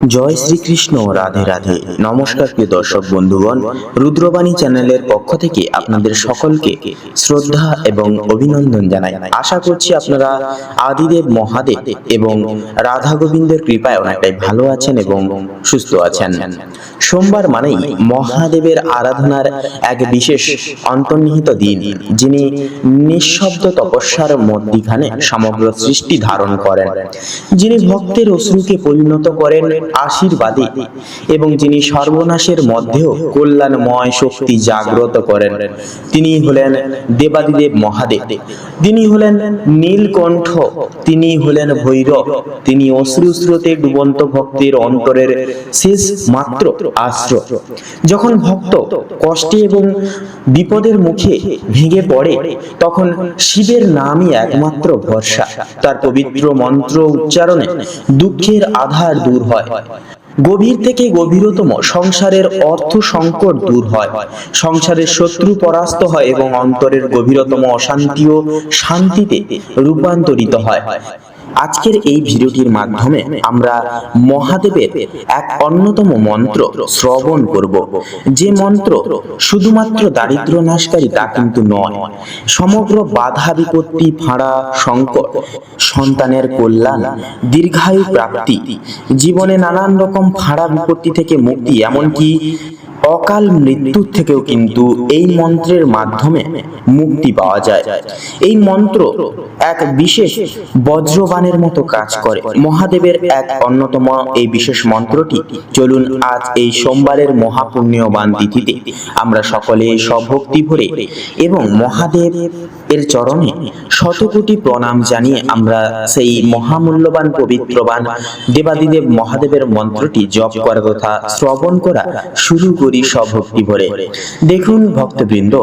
জয় শ্রীকৃষ্ণ। রাধে রাধে। নমস্কার প্রিয় দর্শক বন্ধুগণ, রুদ্রবাণী চ্যানেলের পক্ষ থেকে আপনাদের সকলকে শ্রদ্ধা এবং অভিনন্দন জানাই। আশা করছি আপনারা আদিদেব মহাদেব এবং রাধা গোবিন্দের কৃপায় অনেকটাই ভালো আছেন এবং সুস্থ আছেন। সোমবার মানেই মহাদেবের আরাধনার এক বিশেষ অন্তর্নিহিত দিন, যিনি নিঃশব্দ তপস্যার মধ্যিখানে সমগ্র সৃষ্টি ধারণ করেন, যিনি ভক্তের অশ্রুকে পরিণত করেন আশীর্বাদে এবং যিনি সর্বনাশের মধ্যেও কল্যাণময় শক্তি জাগ্রত করেন। তিনি হলেন দেবাদিদেব মহাদেব, তিনি হলেন নীলকণ্ঠ, তিনি হলেন ভৈরব, তিনি অশ্রুস্রোতে ডুবন্ত ভক্তের অন্তরের শেষ মাত্র আশ্রয়। যখন ভক্ত কষ্টে এবং বিপদের মুখে ভেঙে পড়ে, তখন শিবের নামই একমাত্র ভরসা। তার পবিত্র মন্ত্র উচ্চারণে দুঃখের আধার দূর হয়, গভীর থেকে গভীরতম সংসারের অর্থ সংকট দূর হয়, সংসারের শত্রু পরাস্ত হয় এবং অন্তরের গভীরতম অশান্তিও শান্তিতে রূপান্তরিত হয়। আজকের এই ভিডিওটির মাধ্যমে আমরা মহাদেবের এক অন্যতম মন্ত্র শ্রবণ করব, যে মন্ত্র শুধুমাত্র দারিদ্র নাশকারী তা কিন্তু নয়, সমগ্র বাধা বিপত্তি, ফাঁড়া সংকট, সন্তানের কল্যাণ, দীর্ঘায়ু প্রাপ্তি, জীবনে নানান রকম ফাঁড়া বিপত্তি থেকে মুক্তি, এমনকি অকাল মৃত্যুর থেকেও কিন্তু এই মন্ত্রের মাধ্যমে মুক্তি পাওয়া যায়। এই মন্ত্র এক বিশেষ বজ্রবাণের মতো কাজ করে। মহাদেবের এক অন্যতম এই বিশেষ মন্ত্রটি চলুন আজ এই সোমবারের মহাপুণ্যবান তিথিতে আমরা সকলে সভক্তি ভরে এবং মহাদেব এর চরণে শতকোটি প্রণাম জানিয়ে আমরা সেই মহামূল্যবান পবিত্রবান দেবাদিদেব মহাদেবের মন্ত্রটি জপ করা তথা শ্রবণ করা শুরু করি সভক্তি ভরে। দেখুন ভক্তবৃন্দ,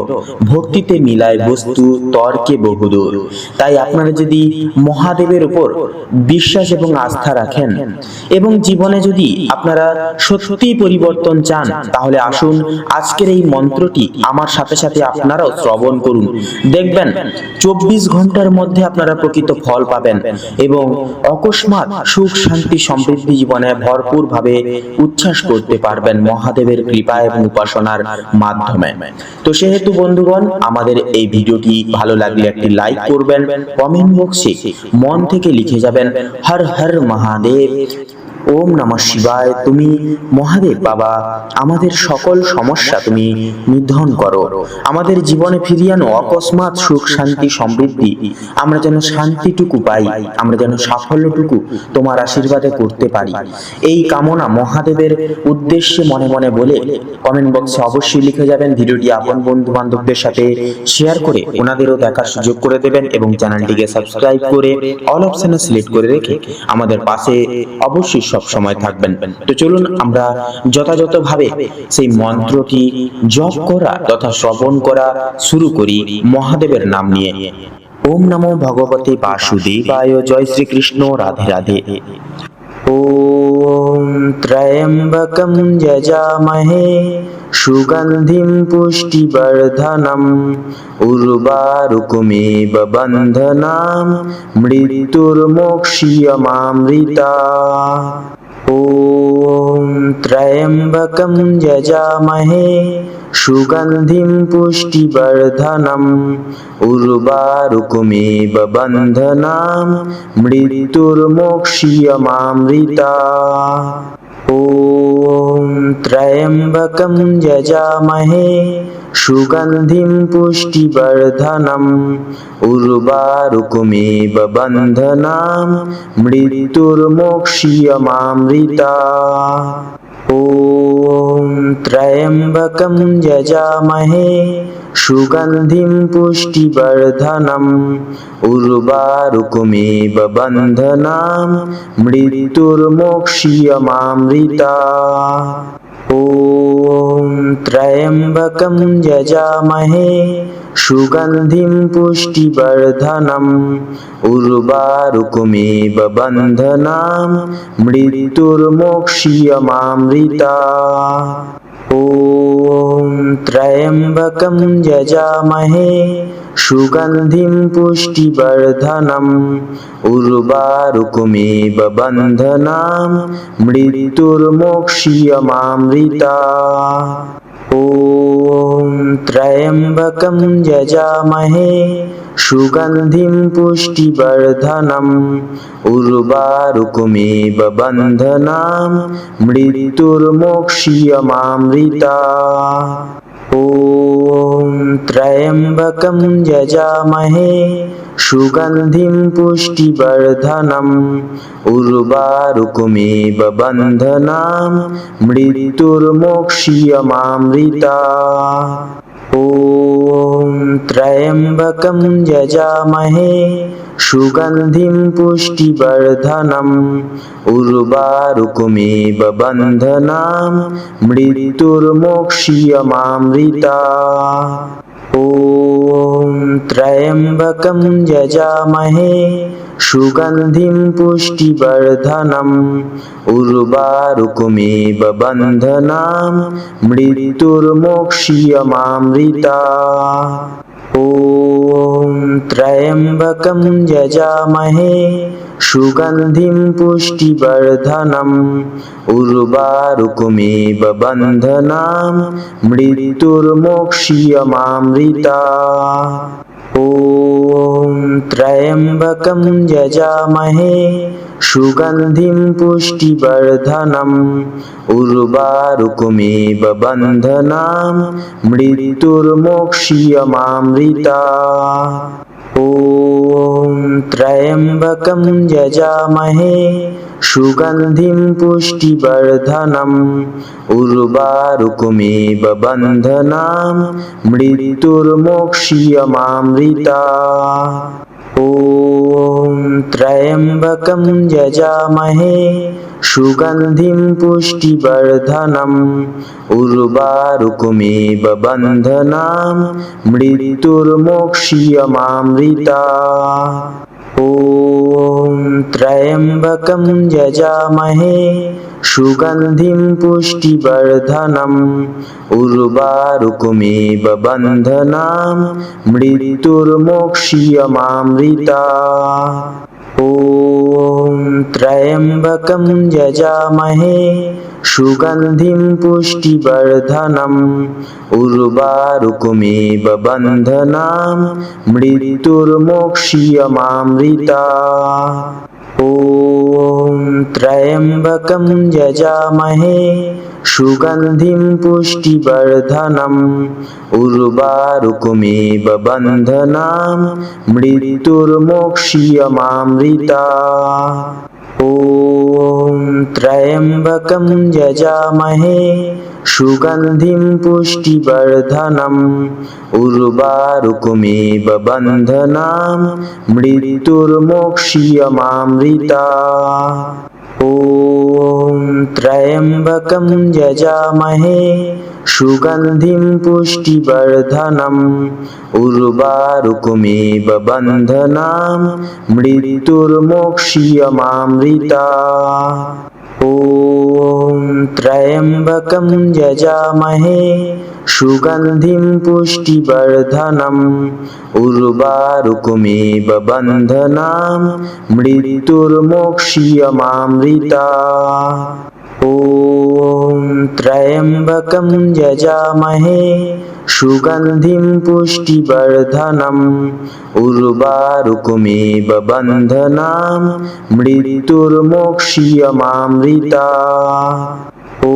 ভক্তিতে মিলায় বস্তু তর্কে বহুদূর। তাই আপনারা যদি মহাদেবের উপর বিশ্বাস এবং আস্থা রাখেন এবং জীবনে যদি আপনারা সত্যি পরিবর্তন চান, তাহলে আসুন আজকের এই মন্ত্রটি আমার সাথে সাথে আপনারাও শ্রবণ করুন। দেখবেন 24 ঘন্টার মধ্যে আপনারা প্রকৃত ফল পাবেন এবং অকস্মাৎ সুখ শান্তি সমৃদ্ধি জীবনে ভরপুর ভাবে উচ্ছ্বাস করতে পারবেন মহাদেবের কৃপা এবং উপাসনার মাধ্যমে। তো সেহেতু বন্ধুগণ, আমাদের এই ভিডিওটি ভালো লাগলে একটি লাইক করবেন, কমেন্ট বক্সে মন থেকে লিখে যাবেন হর হর মহাদেব, ওম নমঃ শিবায়। তুমি মহাদেব বাবা, আমাদের সকল সমস্যা তুমি নিধন করো, আমাদের জীবনে ফিরিয়ে আনো অকস্মাৎ সুখ শান্তি সমৃদ্ধি, আমরা যেন শান্তিটুকু পাই, আমরা যেন সাফল্যটুকু তোমার আশীর্বাদে করতে পারি। এই কামনা মহাদেবের উদ্দেশ্যে মনে মনে বলে কমেন্ট বক্সে অবশ্যই লিখে যাবেন। ভিডিওটি আপন বন্ধু বান্ধবদের সাথে শেয়ার করে ওনাদেরও দেখার সুযোগ করে দেবেন এবং চ্যানেলটিকে সাবস্ক্রাইব করে অল অপশনে সিলেক্ট করে রেখে আমাদের পাশে অবশ্যই সব সময় থাকবেন। তো চলুন আমরা যথাযথভাবে সেই মন্ত্রটি জপ করা তথা শ্রবণ করা শুরু করি মহাদেবের নাম নিয়ে। ওম নমো ভগবতে বাসুদেবায়। জয় শ্রীকৃষ্ণ। রাধে রাধে। ওম ত্র্যম্বকম যজামহে সুগন্ধিম পুষ্টিবর্ধনম উর্বারুকমেব বন্ধনাম মৃত্যুর্মোক্ষীয়মামৃতাৎ। ওম ত্র্যম্বকম যজামহে সুগন্ধিম পুষ্টিবর্ধনম উর্বারুকমেব বন্ধনাম মৃত্যুর্মোক্ষীয়মামৃতাৎ। ওম ত্র্যম্বকম যজামহে সুগন্ধিম পুষ্টিবর্ধনম উর্বারুকমেব বন্ধনাম মৃত্যুর্মোক্ষীয়মামৃতাৎ। ওম ত্র্যম্বকম যজামহে সুগন্ধিম পুষ্টিবর্ধনম উর্বারুকমেব বন্ধনাম মৃত্যুর্মোক্ষীয়মামৃতাৎ। ওম ত্র্যম্বকম যজামহে সুগন্ধিম পুষ্টিবর্ধনম উর্বারুকমেব বন্ধনাম মৃত্যুর্মোক্ষীয়মামৃতাৎ। ওম ত্র্যম্বকম যজামহে सुगन्धिं पुष्टिवर्धनम् उर्वारुकमेव बन्धनां मृत्युर्मोक्ष्यमामृता। ॐ त्र्यम्बकं यजामहे सुगन्धिं पुष्टिवर्धनम् उर्वारुकमेव बन्धनां मृत्युर्मोक्ष्यमामृता। ॐ त्र्यम्बकं यजामहे सुगन्धिं पुष्टिवर्धनम् उर्वारुकमेव बन्धनां मृत्युर्मोक्ष्यमामृता। ॐ त्र्यम्बकं यजामहे सुगन्धिं पुष्टिवर्धनम् उर्वारुकमेव बन्धनां मृत्युर्मोक्ष्यमामृता। ॐ त्र्यम्बकं यजामहे सुगन्धिं पुष्टिवर्धनम् उर्वारुकमेव बन्धनां मृत्युर्मोक्ष्यमामृता। ॐ त्र्यम्बकं यजामहे सुगन्धिं पुष्टिवर्धनम् उर्वारुकमेव बन्धनां मृत्युर्मोक्ष्यमामृता। ॐ त्र्यम्बकं यजामहे सुगन्धिं पुष्टिवर्धनम् उर्वारुकमेव बन्धनां मृत्युर्मोक्ष्यमामृता। ॐ त्र्यम्बकं यजामहे सुगन्धिं पुष्टिवर्धनम् उर्वारुकमेव बन्धनां मृत्युर्मोक्ष्यमामृता। ॐ त्र्यम्बकं यजामहे सुगन्धिं पुष्टिवर्धनम् उर्वारुकमेव बन्धनां मृत्युर्मोक्ष्यमामृता। ॐ त्र्यम्बकं यजामहे सुगन्धिं पुष्टिवर्धनम् उर्वारुकमेव बन्धनां मृत्युर्मोक्ष्यमामृता। ॐ त्र्यम्बकं यजामहे सुगन्धिं पुष्टिवर्धनम् उर्वारुकमेव बन्धनां मृत्युर्मोक्ष्यमामृता। ॐ त्र्यम्बकं यजामहे सुगन्धिं पुष्टिवर्धनम् उर्वारुकमेव बन्धनां मृत्युर्मोक्ष्यमामृता। ॐ त्र्यम्बकं यजामहे सुगन्धिं पुष्टिवर्धनम् उर्वारुकमेव बन्धनां मृत्युर्मोक्ष्यमामृता। ॐ त्र्यम्बकं यजामहे सुगन्धिं पुष्टिवर्धनम् उर्वारुकमेव बन्धनां मृत्युर्मोक्ष्यमामृता। ॐ त्र्यम्बकं यजामहे सुगन्धिं पुष्टिवर्धनम् उर्वारुकमेव बन्धनां मृत्युर्मोक्ष्यमामृता। ॐ त्र्यम्बकं यजामहे सुगन्धिं पुष्टिवर्धनम् उर्वारुकमेव बन्धनां मृत्युर्मोक्ष्यमामृता। ॐ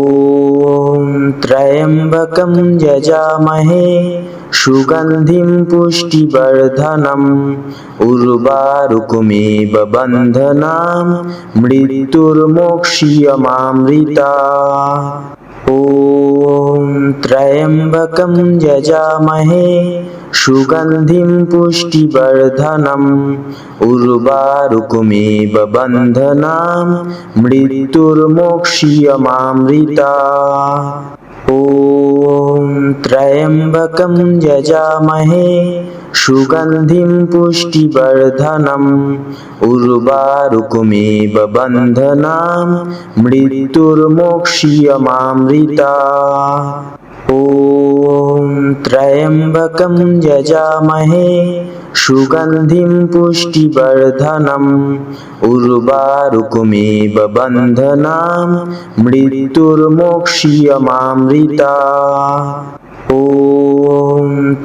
त्र्यम्बकं यजामहे सुगन्धिं पुष्टिवर्धनम् उर्वारुकमेव बन्धनां मृत्युर्मोक्ष्यमामृता। ॐ त्र्यम्बकं यजामहे सुगन्धिं पुष्टिवर्धनम् उर्वारुकमेव बन्धनां मृत्युर्मोक्ष्यमामृता। ॐ त्र्यम्बकं यजामहे सुगन्धिं पुष्टिवर्धनम् उर्वारुकमेव बन्धनां मृत्युर्मोक्ष्यमामृता। ॐ ॐ त्र्यम्बकं यजामहे सुगन्धिं पुष्टिवर्धनम् उर्वारुकमिव बन्धनान् मृत्युर्मोक्ष्यमामृतात्। ॐ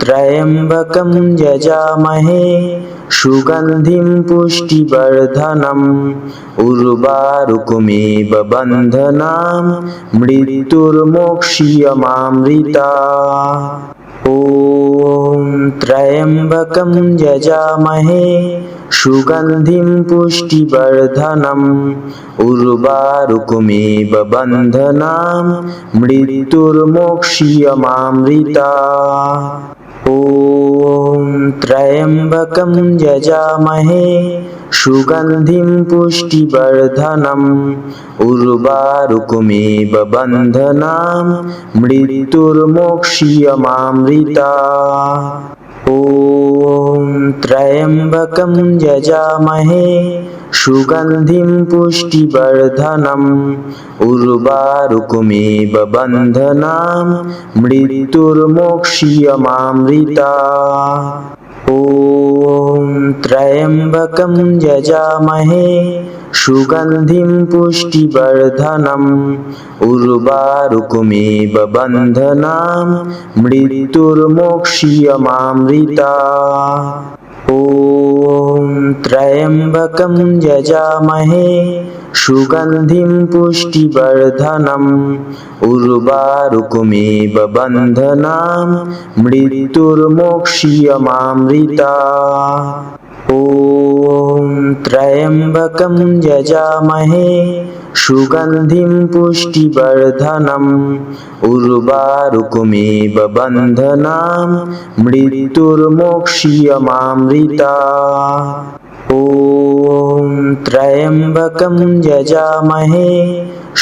त्र्यम्बकं यजामहे सुगन्धिं पुष्टिवर्धनम् उर्वारुकमिव बन्धनान् मृत्युर्मोक्ष्यमामृतात्। ॐ त्र्यम्बकं यजामहे सुगन्धिं पुष्टिवर्धनम् उर्वारुकमिव बन्धनान् मृत्युर्मोक्ष्यमामृतात्। ॐ त्र्यम्बकं यजामहे सुगन्धिं पुष्टिवर्धनम् उर्वारुकमिव बन्धनान् मृत्युर्मोक्ष्यमामृतात्। ॐ त्र्यम्बकं यजामहे सुगन्धिं पुष्टिवर्धनम् उर्वारुकमिव बन्धनान् मृत्युर्मोक्ष्यमामृतात्। ॐ त्र्यम्बकं यजामहे सुगन्धिं पुष्टिवर्धनम् उर्वारुकमिव बन्धनान् मृत्युर्मोक्ष्यमामृतात्। ॐ त्र्यम्बकं यजामहे सुगन्धिं पुष्टिवर्धनम् उर्वारुकमिव बन्धनान् मृत्युर्मोक्ष्यमामृतात्। ॐ त्र्यम्बकं यजामहे सुगन्धिं पुष्टिवर्धनम् उर्वारुकमिव बन्धनान् मृत्युर्मोक्ष्यमामृतात्। ॐ त्र्यम्बकं यजामहे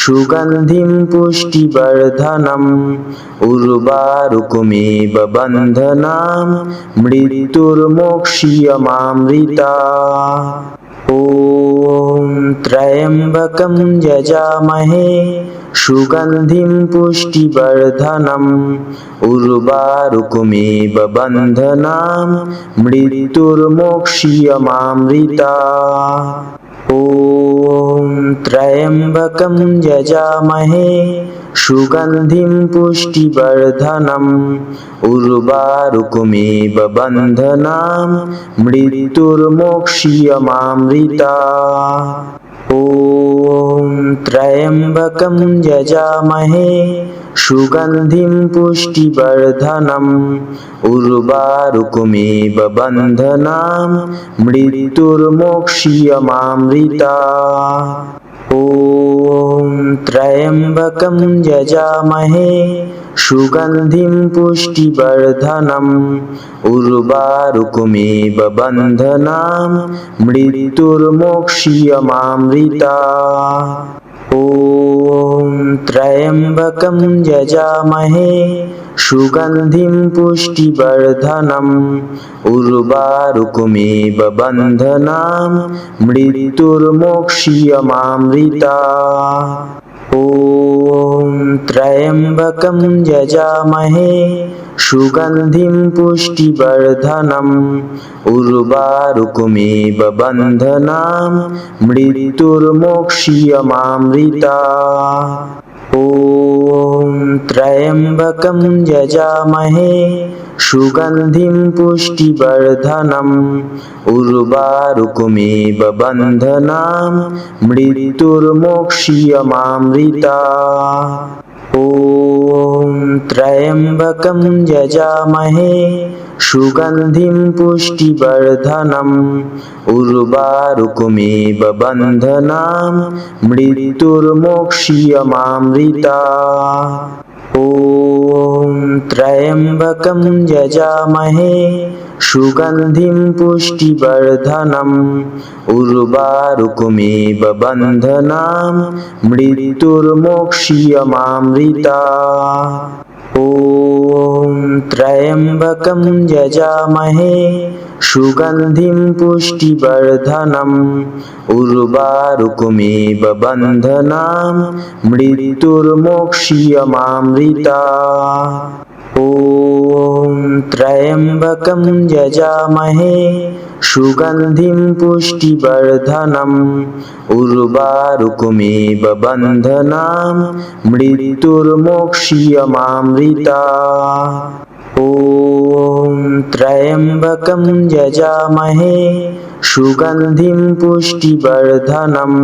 सुगन्धिं पुष्टिवर्धनम् उर्वारुकमिव बन्धनान् मृत्युर्मोक्ष्यमामृतात्। ॐ त्र्यम्बकं यजामहे सुगन्धिं पुष्टिवर्धनम् उर्वारुकमिव बन्धनान् मृत्युर्मोक्ष्यमामृतात्। ॐ त्र्यम्बकं यजामहे सुगन्धिं पुष्टिवर्धनम् उर्वारुकमिव बन्धनान् मृत्युर्मोक्ष्यमामृतात्। ॐ त्र्यम्बकं यजामहे सुगन्धिं पुष्टिवर्धनम् उर्वारुकमिव बन्धनान् मृत्युर्मोक्ष्यमामृतात्। ॐ त्र्यम्बकं यजामहे सुगन्धिं पुष्टिवर्धनम् उर्वारुकमिव बन्धनान् मृत्युर्मोक्ष्यमामृतात्। ॐ त्र्यम्बकं यजामहे सुगन्धिं पुष्टिवर्धनम् उर्वारुकमिव बन्धनान् मृत्युर्मोक्ष्यमामृतात्। ॐ त्र्यम्बकं यजामहे सुगन्धिं पुष्टिवर्धनम् उर्वारुकमिव बन्धनान् मृत्युर्मोक्ष्यमामृतात्। ॐ त्र्यम्बकं यजामहे सुगन्धिं पुष्टिवर्धनम् उर्वारुकमिव बन्धनान् मृत्युर्मोक्ष्यमामृतात्। ॐ त्र्यम्बकं यजामहे सुगन्धिं पुष्टिवर्धनम् उर्वारुकमिव बन्धनान् मृत्युर्मोक्ष्यमामृतात्। ॐ त्र्यम्बकं यजामहे सुगन्धिं पुष्टिवर्धनम् उर्वारुकमिव बन्धनान् मृत्युर्मोक्ष्यमामृतात्। ॐ त्र्यम्बकं यजामहे सुगन्धिं पुष्टिवर्धनम् उर्वारुकमिव बन्धनान् मृत्युर्मोक्ष्यमामृतात्। ॐ त्र्यम्बकं यजामहे सुगन्धिं पुष्टिवर्धनम् उर्वारुकमिव बन्धनान् मृत्युर्मोक्ष्यमामृतात्। ॐ त्र्यम्बकं यजामहे सुगन्धिं पुष्टिवर्धनम्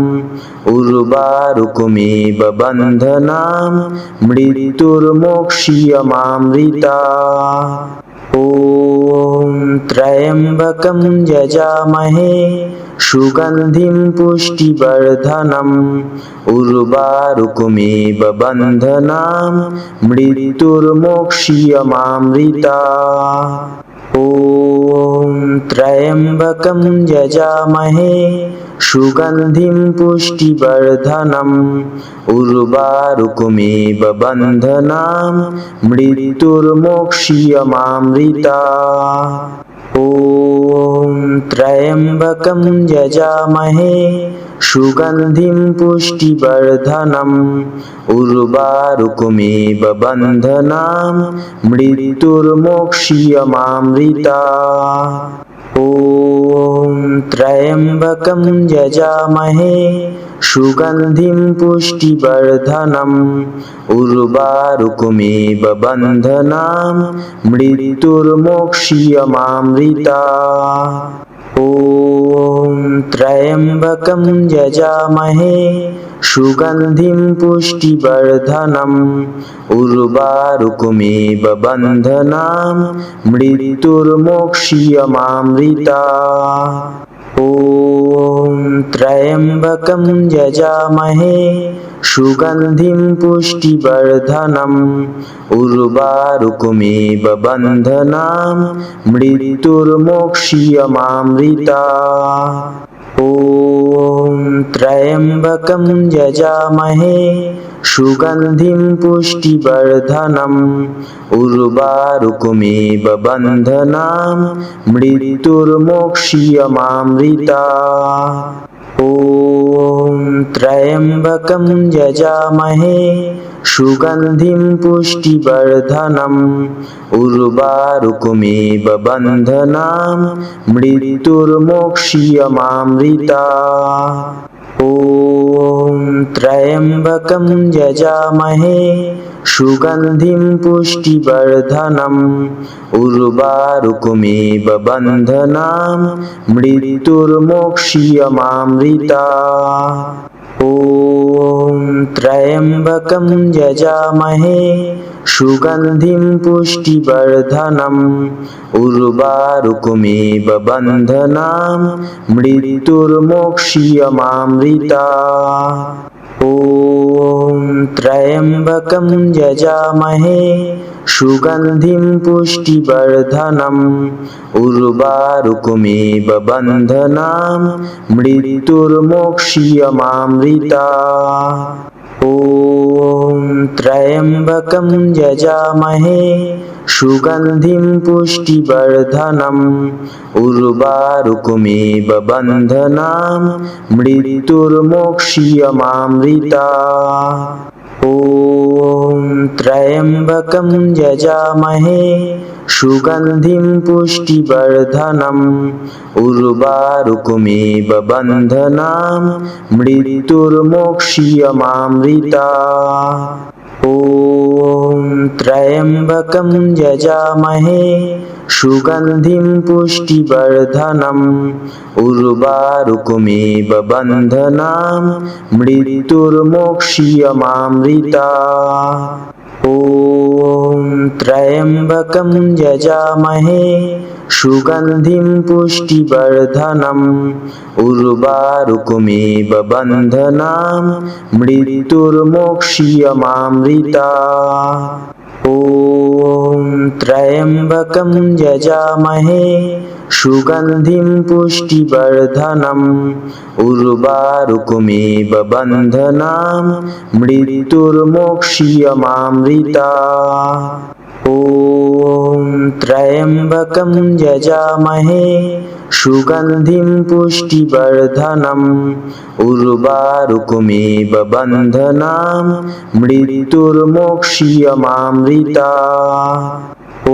उर्वारुकमिव बन्धनान् मृत्युर्मोक्ष्यमामृतात्। ॐ त्र्यम्बकं यजामहे सुगन्धिं पुष्टिवर्धनम् उर्वारुकमिव बन्धनान् मृत्युर्मोक्ष्यमामृतात्। ॐ त्र्यम्बकं यजामहे सुगन्धिं पुष्टिवर्धनम् उर्वारुकमिव बन्धनान् मृत्युर्मोक्ष्यमामृतात्। ॐ त्र्यम्बकं यजामहे सुगन्धिं पुष्टिवर्धनम् उर्वारुकमिव बन्धनान् मृत्युर्मोक्ष्यमामृतात्। ॐ त्र्यम्बकं यजामहे सुगन्धिं पुष्टिवर्धनम् उर्वारुकमिव बन्धनान् मृत्युर्मोक्ष्यमामृतात्। ॐ त्र्यम्बकं यजामहे सुगन्धिं पुष्टिवर्धनम् उर्वारुकमिव बन्धनान् मृत्युर्मोक्ष्यमामृतात्। ॐ त्र्यम्बकं यजामहे सुगन्धिं पुष्टिवर्धनम् उर्वारुकमिव बन्धनान् मृत्युर्मोक्ष्यमामृतात्। ॐ त्र्यम्बकं यजामहे सुगन्धिं पुष्टिवर्धनम् उर्वारुकमिव बन्धनान् मृत्युर्मोक्ष्यमामृतात्। ॐ त्र्यम्बकं यजामहे सुगन्धिं पुष्टिवर्धनम् उर्वारुकमिव बन्धनान् मृत्युर्मोक्ष्यमामृतात्। ॐ त्र्यम्बकं यजामहे सुगन्धिं पुष्टिवर्धनम् उर्वारुकमिव बन्धनान् मृत्युर्मोक्ष्यमामृतात्। ॐ त्र्यम्बकं यजामहे सुगन्धिं पुष्टिवर्धनम् उर्वारुकमिव बन्धनान् मृत्युर्मोक्ष्यमामृतात्। ॐ त्र्यम्बकं यजामहे सुगन्धिं पुष्टिवर्धनम् उर्वारुकमिव बन्धनान् मृत्युर्मोक्ष्यमामृतात्। ॐ त्र्यम्बकं यजामहे सुगन्धिं पुष्टिवर्धनम् उर्वारुकमिव बन्धनान् मृत्युर्मोक्ष्यमामृतात्। ॐ त्र्यम्बकं यजामहे सुगन्धिं पुष्टिवर्धनम् उर्वारुकमिव बन्धनान् मृत्युर्मोक्ष्यमामृतात्। ॐ त्र्यम्बकं यजामहे सुगन्धिं पुष्टिवर्धनम् उर्वारुकमिव बन्धनान् मृत्युर्मोक्ष्यमामृतात्। ॐ त्र्यम्बकं यजामहे सुगन्धिं पुष्टिवर्धनम् उर्वारुकमिव बन्धनान् मृत्युर्मोक्ष्यमामृतात्। ॐ त्र्यम्बकं यजामहे सुगन्धिं पुष्टिवर्धनम् उर्वारुकमेव बन्धनान् मृत्युर्मोक्ष्यमामृता। ॐ त्र्यम्बकं यजामहे सुगन्धिं पुष्टिवर्धनम् उर्वारुकमेव बन्धनान् मृत्युर्मोक्ष्यमामृता। ॐ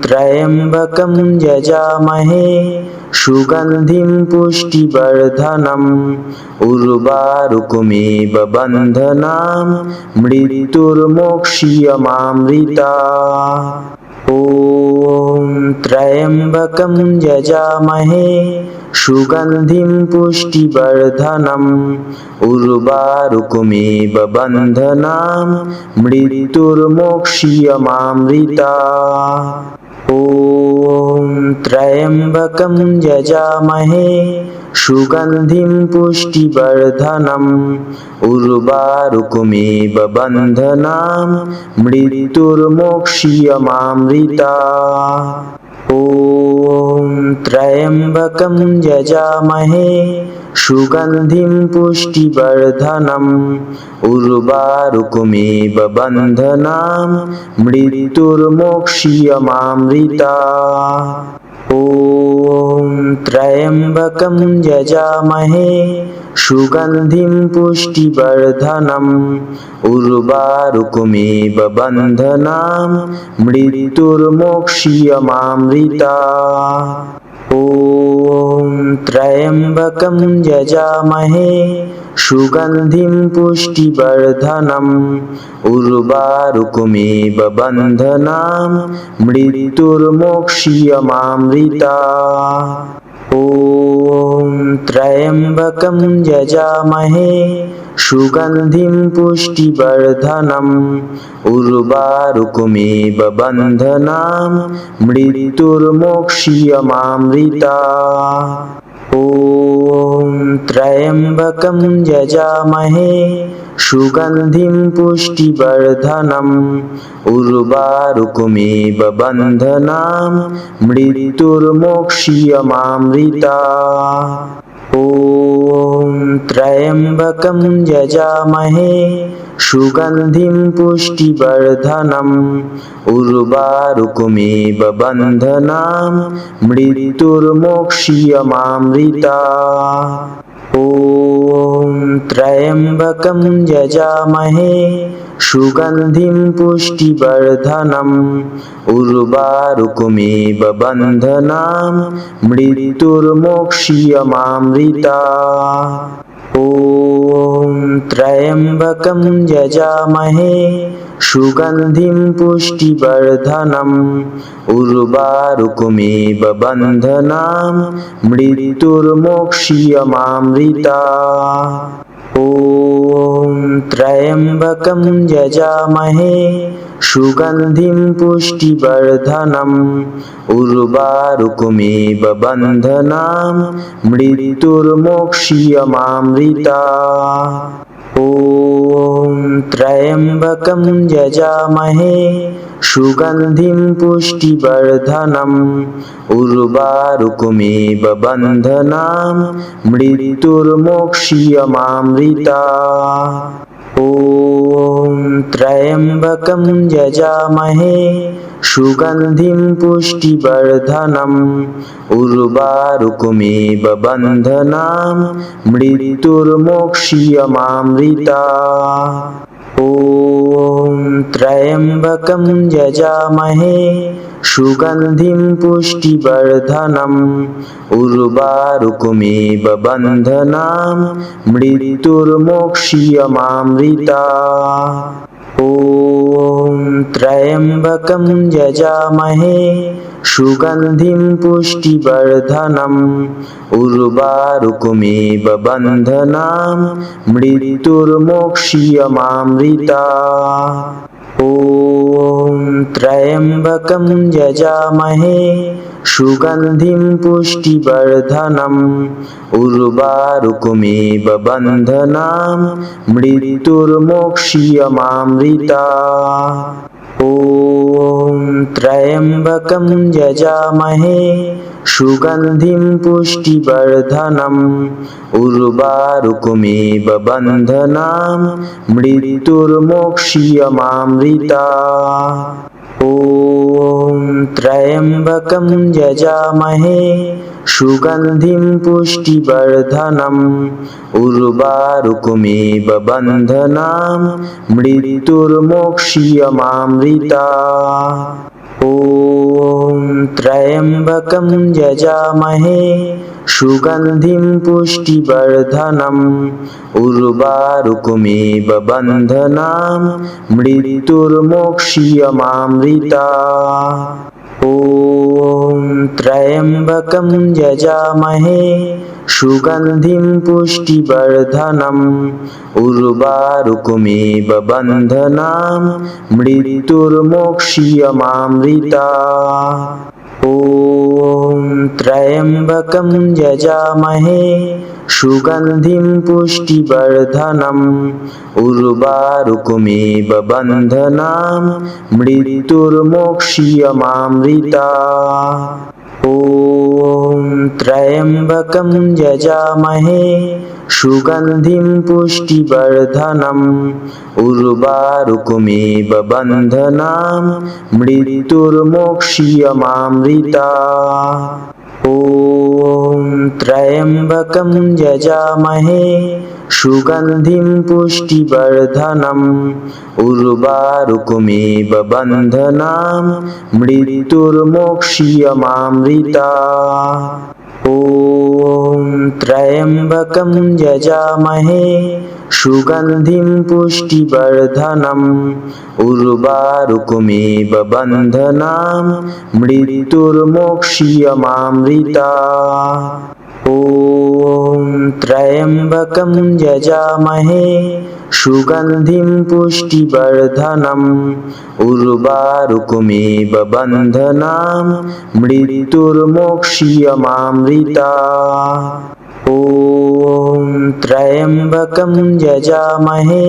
त्र्यम्बकं यजामहे सुगन्धिं पुष्टिवर्धनम् उर्वारुकमेव बन्धनान् मृत्युर्मोक्ष्यमामृता। ॐ त्र्यम्बकं यजामहे सुगन्धिं पुष्टिवर्धनम् उर्वारुकमेव बन्धनान् मृत्युर्मोक्ष्यमामृता। ॐ त्र्यम्बकं यजामहे सुगन्धिं पुष्टिवर्धनम् उर्वारुकमेव बन्धनान् मृत्युर्मोक्ष्यमामृता। ॐ त्र्यम्बकं यजामहे सुगन्धिं पुष्टिवर्धनम् उर्वारुकमेव बन्धनान् मृत्युर्मोक्ष्यमामृता। ॐ त्र्यम्बकं यजामहे सुगन्धिं पुष्टिवर्धनम् उर्वारुकमेव बन्धनान् मृत्युर्मोक्ष्यमामृता। ॐ त्र्यम्बकं यजामहे सुगन्धिं पुष्टिवर्धनम् उर्वारुकमेव बन्धनान् मृत्युर्मोक्ष्यमामृता। ॐ त्र्यम्बकं यजामहे सुगन्धिं पुष्टिवर्धनम् उर्वारुकमेव बन्धनान् मृत्युर्मोक्ष्यमामृता। ॐ त्र्यम्बकं यजामहे सुगन्धिं पुष्टिवर्धनम् उर्वारुकमेव बन्धनान् मृत्युर्मोक्ष्यमामृता। ॐ त्र्यम्बकं यजामहे सुगन्धिं पुष्टिवर्धनम् उर्वारुकमेव बन्धनान् मृत्युर्मोक्ष्यमामृता। ॐ त्र्यम्बकं यजामहे सुगन्धिं पुष्टिवर्धनम् उर्वारुकमेव बन्धनान् मृत्युर्मोक्ष्यमामृता। ॐ त्र्यम्बकं यजामहे सुगन्धिं पुष्टिवर्धनम् उर्वारुकमेव बन्धनान् मृत्युर्मोक्ष्यमामृता। ॐ त्र्यम्बकं यजामहे सुगन्धिं पुष्टिवर्धनम् उर्वारुकमेव बन्धनान् मृत्युर्मोक्ष्यमामृता। ॐ त्र्यम्बकं यजामहे सुगन्धिं पुष्टिवर्धनम् उर्वारुकमेव बन्धनान् मृत्युर्मोक्ष्यमामृता। ॐ त्र्यम्बकं यजामहे सुगन्धिं पुष्टिवर्धनम् उर्वारुकमेव बन्धनान् मृत्युर्मोक्ष्यमामृता। ॐ त्र्यम्बकं यजामहे सुगन्धिं पुष्टिवर्धनम् उर्वारुकमेव बन्धनान् मृत्युर्मोक्ष्यमामृता। ॐ त्र्यम्बकं यजामहे सुगन्धिं पुष्टिवर्धनम् उर्वारुकमेव बन्धनान् मृत्युर्मोक्ष्यमामृता। ॐ त्र्यम्बकं यजामहे सुगन्धिं पुष्टिवर्धनम् उर्वारुकमेव बन्धनान् मृत्युर्मोक्ष्यमामृता। ॐ ॐ त्र्यम्बकं यजामहे सुगन्धिं पुष्टिवर्धनम् उर्वारुकमिव बन्धनान् मृत्युर्मोक्ष्यमामृतात्। ॐ त्र्यम्बकं यजामहे सुगन्धिं पुष्टिवर्धनम् उर्वारुकमिव बन्धनान् मृत्युर्मोक्ष्यमामृतात्। ॐ त्र्यम्बकं यजामहे सुगन्धिं पुष्टिवर्धनम् उर्वारुकमिव बन्धनान् मृत्युर्मोक्ष्यमामृतात्। ॐ त्र्यम्बकं यजामहे सुगन्धिं पुष्टिवर्धनम् उर्वारुकमिव बन्धनान् मृत्युर्मोक्ष्यमामृतात्। ॐ त्र्यम्बकं यजामहे सुगन्धिं पुष्टिवर्धनम् उर्वारुकमिव बन्धनान् मृत्युर्मोक्ष्यमामृतात्। ॐ त्र्यम्बकं यजामहे सुगन्धिं पुष्टिवर्धनम् उर्वारुकमिव बन्धनान् मृत्युर्मोक्ष्यमामृतात्। ॐ त्र्यम्बकं यजामहे सुगन्धिं पुष्टिवर्धनम् उर्वारुकमिव बन्धनान् मृत्युर्मोक्ष्यमामृतात्। ॐ त्र्यम्बकं यजामहे सुगन्धिं पुष्टिवर्धनम् उर्वारुकमिव बन्धनान् मृत्युर्मोक्ष्यमामृतात्। ॐ त्र्यम्बकं यजामहे सुगन्धिं पुष्टिवर्धनम् उर्वारुकमिव बन्धनान् मृत्युर्मोक्ष्यमामृतात्। ॐ त्र्यम्बकं यजामहे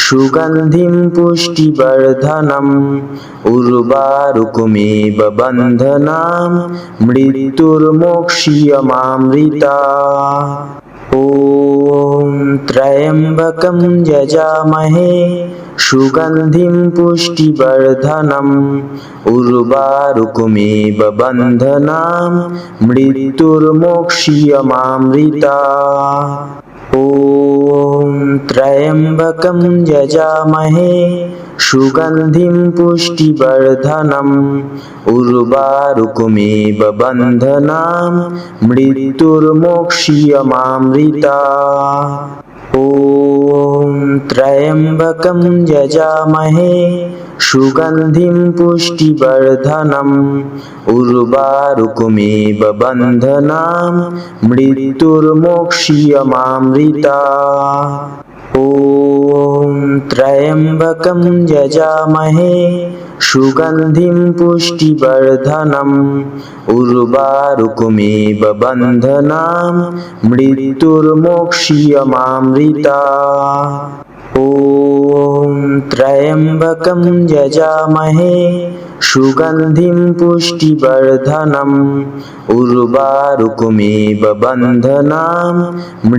सुगन्धिं पुष्टिवर्धनम् उर्वारुकमिव बन्धनान् मृत्युर्मोक्ष्यमामृतात्। ॐ त्र्यम्बकं यजामहे सुगन्धिं पुष्टिवर्धनम् उर्वारुकमिव बन्धनान् मृत्युर्मोक्ष्यमामृतात्। ॐ त्र्यम्बकं यजामहे सुगन्धिं पुष्टिवर्धनम् उर्वारुकमिव बन्धनान् मृत्युर्मोक्ष्यमामृतात्। ॐ त्र्यम्बकं यजामहे सुगन्धिं पुष्टिवर्धनम् उर्वारुकमिव बन्धनान् मृत्युर्मोक्ष्यमामृतात्। ॐ त्र्यम्बकं यजामहे सुगन्धिं पुष्टिवर्धनम् उर्वारुकमिव बन्धनान् मृत्युर्मोक्ष्यमामृतात्। ॐ त्र्यम्बकं यजामहे सुगन्धिं पुष्टिवर्धनम् उर्वारुकमिव बन्धनान्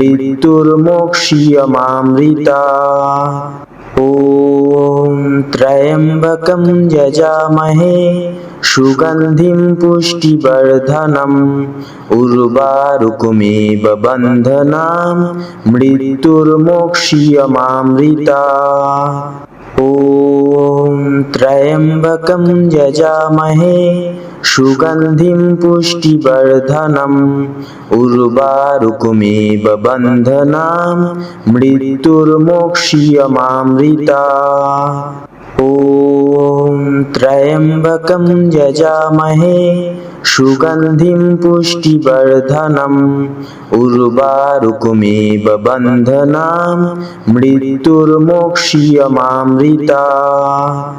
मृत्युर्मोक्ष्यमामृतात्। ॐ त्र्यम्बकं यजामहे सुगन्धिं पुष्टिवर्धनम् उर्वारुकमिव बन्धनान् मृत्युर्मोक्ष्यमामृतात्। ॐ त्र्यम्बकं यजामहे सुगन्धिं पुष्टिवर्धनम् उर्वारुकमिव बन्धनान् मृत्युर्मोक्ष्यमामृतात्। ॐ त्र्यम्बकं यजामहे सुगन्धिं पुष्टिवर्धनम् उर्वारुकमिव बन्धनान् मृत्युर्मोक्ष्यमामृतात्।